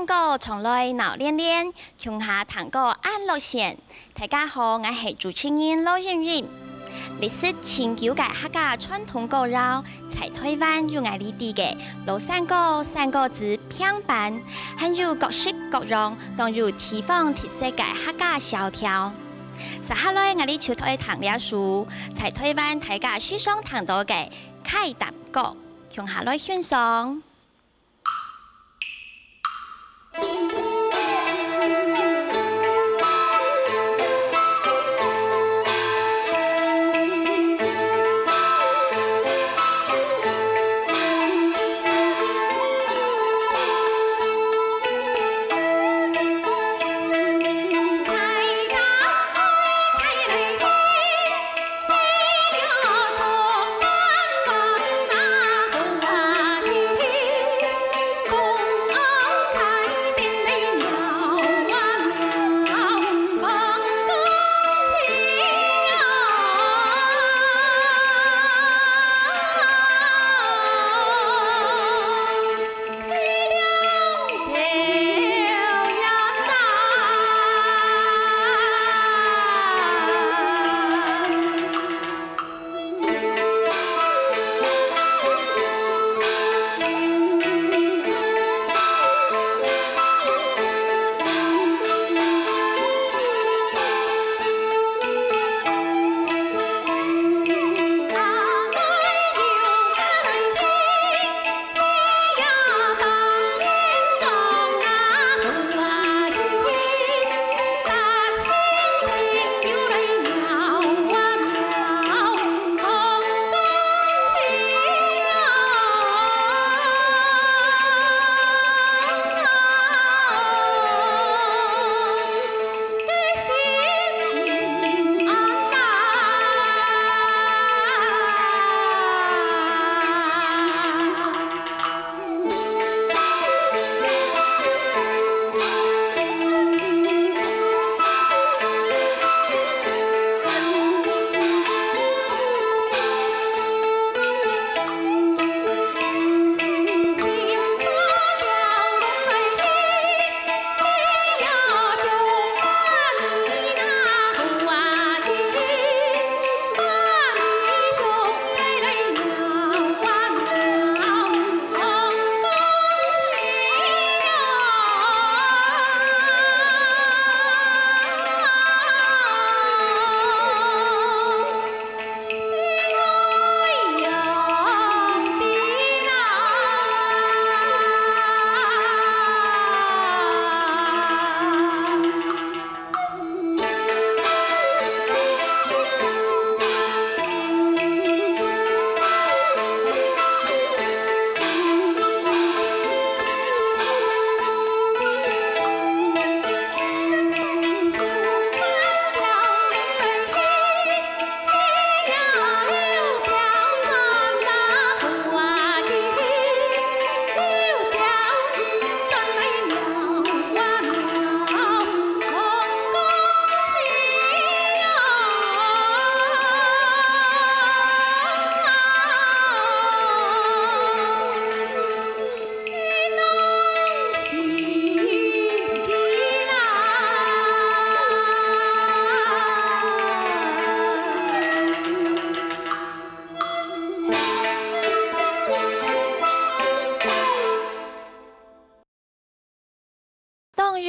山歌从来闹连连，乡下弹歌安乐线。大家好，我是主持人罗韵韵。历史千久嘅客家传统歌谣，在台湾有爱你哋嘅老山歌、山歌之平板，还有各式各样，当有地方特色嘅客家小调。接下来我哋就嚟談了書，在台灣大家書上談到嘅凱談歌，向下來欣賞。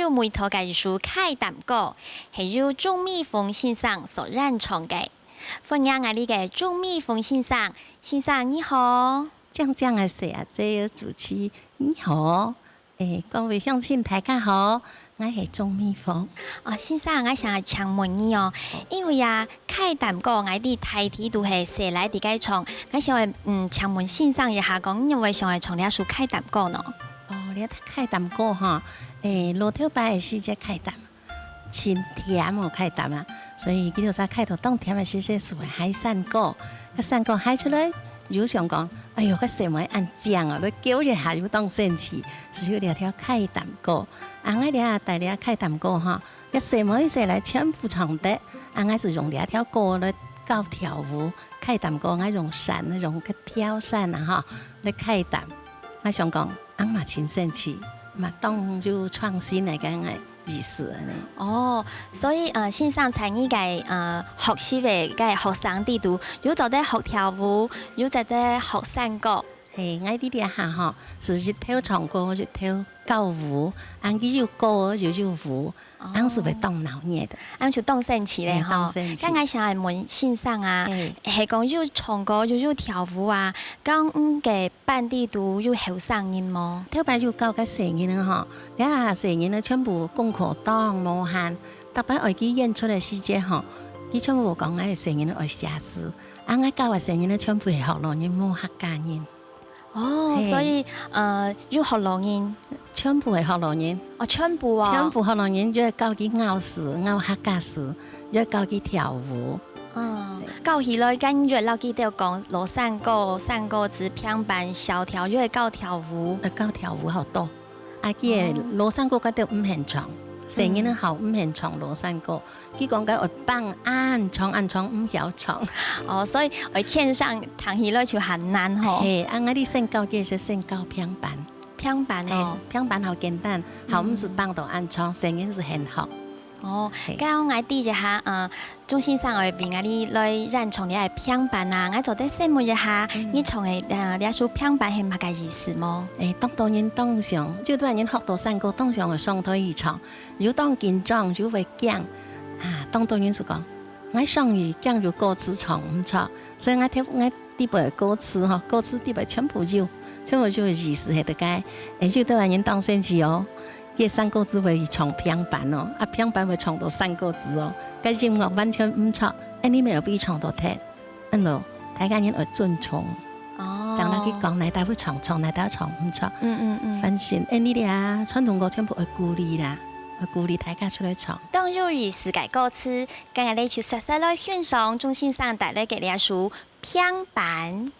每套介書凱談歌係由鍾美鳳先生所演唱嘅。歡迎我哋嘅鍾美鳳先生，先生你好。這樣嘅事啊，這主持你好，各位鄉親大家好，我係鍾美鳳。先生，我想請問你哦，因為凱談歌我哋大體都係寫來啲解唱，我想請問先生一下講，因為想係唱呢一首凱談歌呢？你凱談歌哈。路頭擺嘅時節凱談，清甜個凱談啊，所以叫做啥開頭當甜嘅時節是為海山歌，個山歌海出來，有想講，哎呦，個什麼按醬啊，你叫一下就當生氣，所以條條凱談歌，我哋大家凱談歌哈，個什麼一些來全部唱得，我是用兩條歌來搞跳舞，凱談歌我用傘，用個飄傘啊哈，來凱談，我想講，我嘛真生氣。嘛当就创新嚟講嘅意思呢。哦，所以線上才藝嘅學習嘅嘅學生啲度，有就得學跳舞，有就得學散歌。係，我哋啲下吼是日頭唱歌，日頭教舞，按佢就歌就舞，按是會當腦熱的，按就當升旗咧吼。剛才想係問線上啊，係講要唱歌，要跳舞啊，咁嘅班啲度要後生人麼？頭擺就教個成人吼，你下成人咧全部功課當無限，特別愛佢演出嘅時節吼，佢全部講愛成人愛寫詩，按我教嘅成人咧全部係學老人冇客家人。哦，所以要學老人，全部係學老人。哦，全部啊，全部學老人要教佢咬詩、咬客家詩，要教佢跳舞。教起來跟月老記得講羅散歌、散歌子、平板、小調，要教跳舞。教跳舞好多，佢嘅羅散歌嗰啲唔現場，成日咧學唔現場羅散歌。佢講緊我幫按唱唔曉唱。哦，所以我線上彈起來就很難吼。係，按我哋先教嘅是先教平板。平板哦，平板好簡單，好唔是幫到按唱，成日是很好。哦，咁我啲一下中線上我為我哋來認從你係平板啊，我做得細問一下，你從嘅你數平板係乜嘅意思麼？當然當上，就當然學到散歌，當上係上台而唱，如果當緊張就會驚當然是講，我上語驚就歌詞唱唔錯，所以我啲背歌詞嗬，歌詞啲背全部就意思係得解，就當然當先至哦。嘅散歌子會唱平板哦，平板會唱到散歌子哦，嘅音樂完全唔錯，你咪有比唱到聽，大家人會尊重。哦，當然佢講哪大會唱，哪大唱唔錯。反正你哋傳統歌全部會鼓勵啦，會鼓勵大家出來唱。當入語是改歌詞，今日你就實實來欣賞中線上帶來嘅呢一首平板。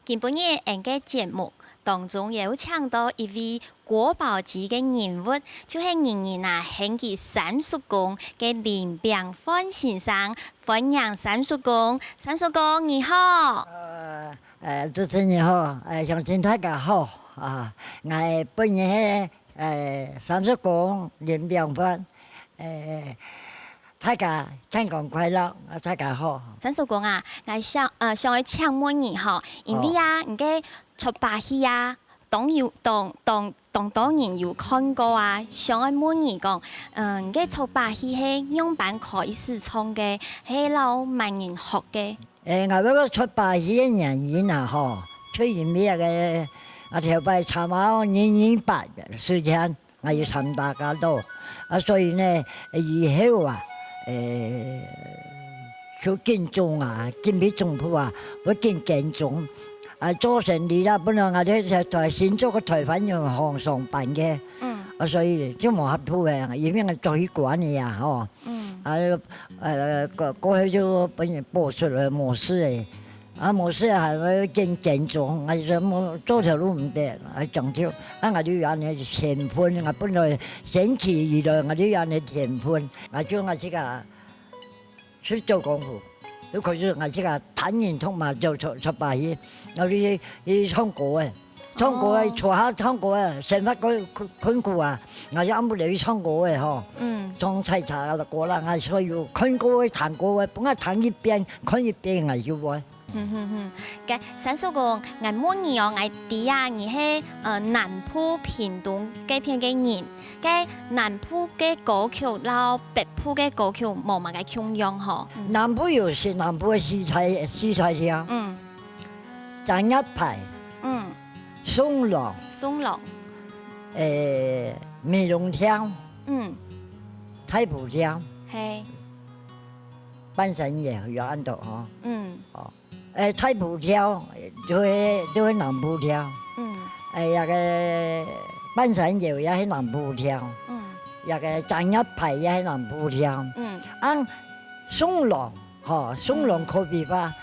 今晡日俺嘅節目當中有請到一位國寶級嘅人物，就係人人啊興起三叔公嘅林炳歡先生。歡迎三叔公，三叔公你好。主持人好，鄉親大家好啊！我本人三叔公林炳歡，大家健康快樂，大家好。三叔公啊，我想去請問你吼，因為啊，你嘅出把戲啊，當多人有看過啊，想去問你講，你嘅出把戲係樣板開始創嘅，係老萬人學嘅。我嗰個出把戲嘅人演啊，嗬，出現咩嘅？我條bài參考年8時間，我要參大家多，所以呢，以後啊，做建中啊，建俾政府啊，我建中。做成年啦，本來我哋就在新竹個台灣用行上班嘅，所以都冇合租嘅，因為我做戲館嘅呀，嗬，過去就本人播出嚟冇事嘅，冇事係我建中，我就冇做條路唔得，仲少，我哋要人填盤，我本來星期二來我哋要人填盤，我叫我自個去做功夫。如果是我這個彈人通嘛，就出把戲，我哋去唱歌嘅，唱歌嘅坐下唱歌嘅，成日困苦啊，我啱冇嚟去唱歌嘅嗬，唱齊茶就過啦，我所以要困歌嘅彈歌嘅，幫我彈一遍，困一遍我要喎。嘅三叔公，我問你哦，我哋啊，你係南部屏東嗰片嘅人，嘅南部嘅歌曲，撈北部嘅歌曲冇乜嘅共樣嗬。南部有是南部嘅四彩跳，張一排，松浪，美容跳，太浦跳，係，半山野有安度嗬。太浦跳就係南部跳，那個半山腰也係南部跳，那個張一排也係南部跳，松浪松浪可別吧？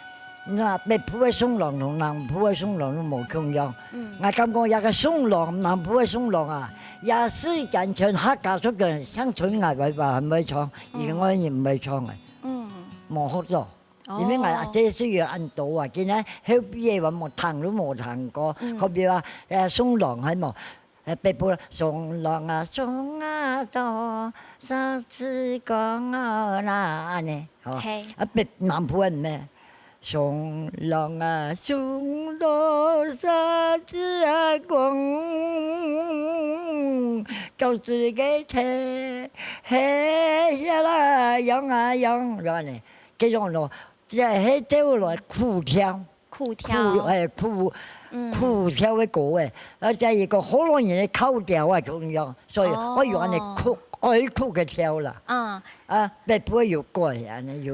那北部嘅松浪同南部嘅松浪都冇共樣。我感覺有個松浪，南部嘅松浪啊，也是間唱客家族嘅鄉村藝術話係咪唱？而我亦唔係唱嘅，冇學咗。因為我這需要按到啊，見咧後邊嘅話冇彈都冇彈過，後邊話松浪喺冇，北部松浪啊松啊多，三次講啊那呢，嗬，北南部人咩？松浪啊松多三次啊講，舊時嘅車下啦揚啊揚，咁呢，這種咯。即係走來苦跳嘅歌嘅，就係一個好多人嘅口調啊咁樣，所以我要人哋酷愛酷嘅跳啦。北部要改，要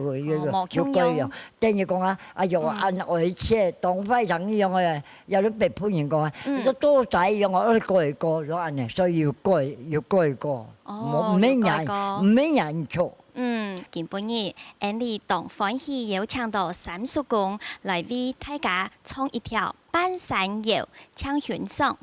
改樣。等於講要按愛車當飛騰一樣嘅，有啲北部人講啊，都多仔樣我改過咗安尼，所以要改過，唔咩人錯。今晡日，俺哋當歡喜有請到三叔公來為大家唱一條半山腰，請欣賞。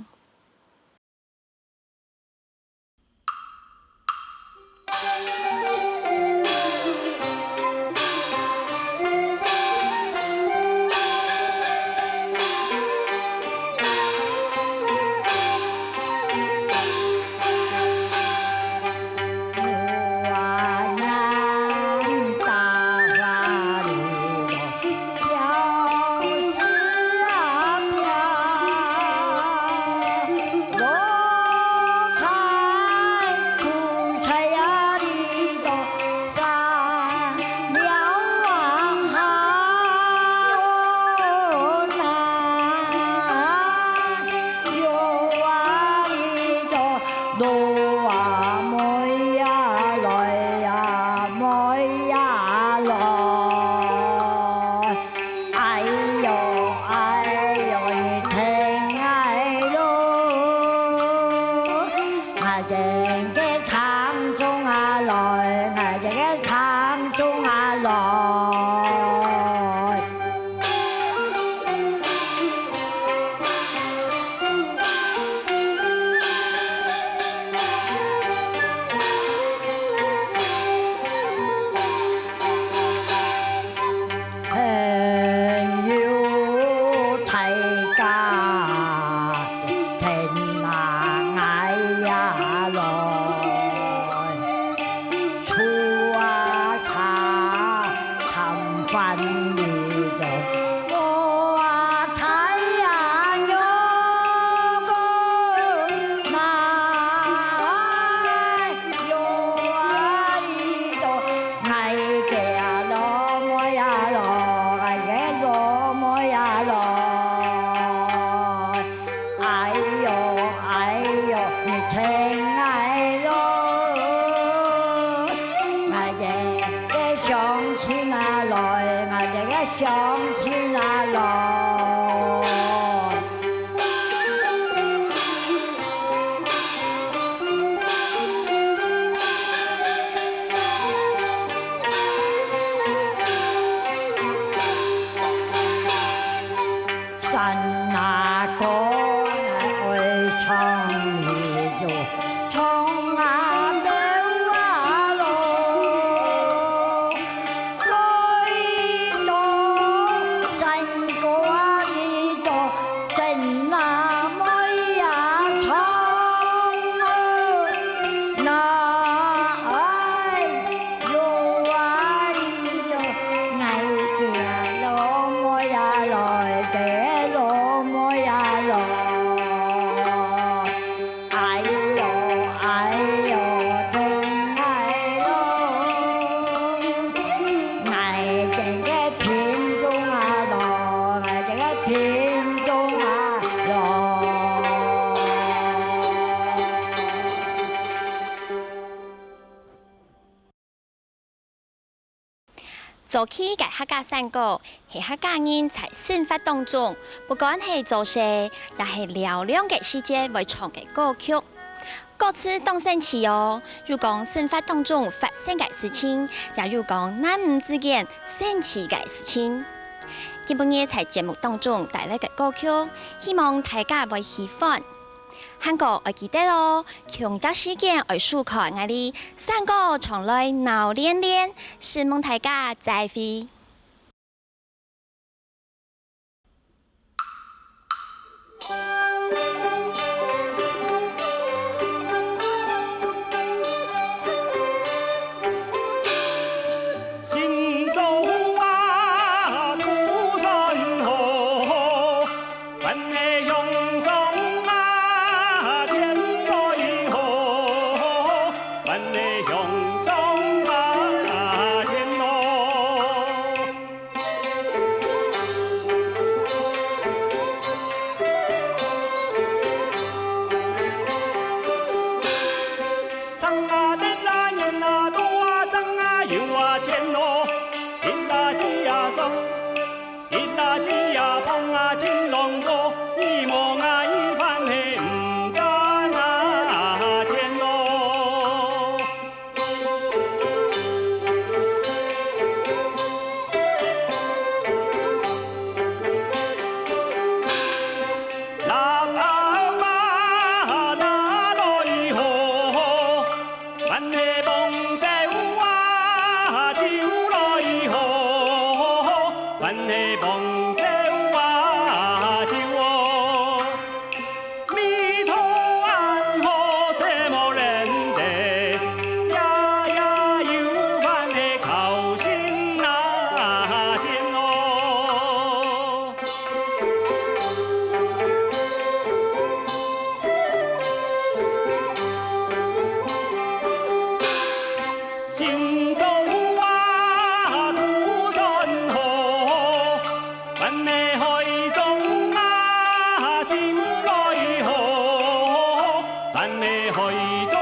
聽愛咯，我哋嘅上天啊來，我哋嘅上天啊來。早起嘅客家山歌，係客家人在生活當中，不管係做事，也係嘹亮嘅世界會唱嘅歌曲。歌詞當神奇哦，如講生活當中發生嘅事情，也如講男女之間神奇嘅事情。今晡日在節目當中帶來嘅歌曲，希望大家會喜歡。韓國我記得咯，強則時間我數看我哋山歌唱來鬧連連，希望大家再會。你去。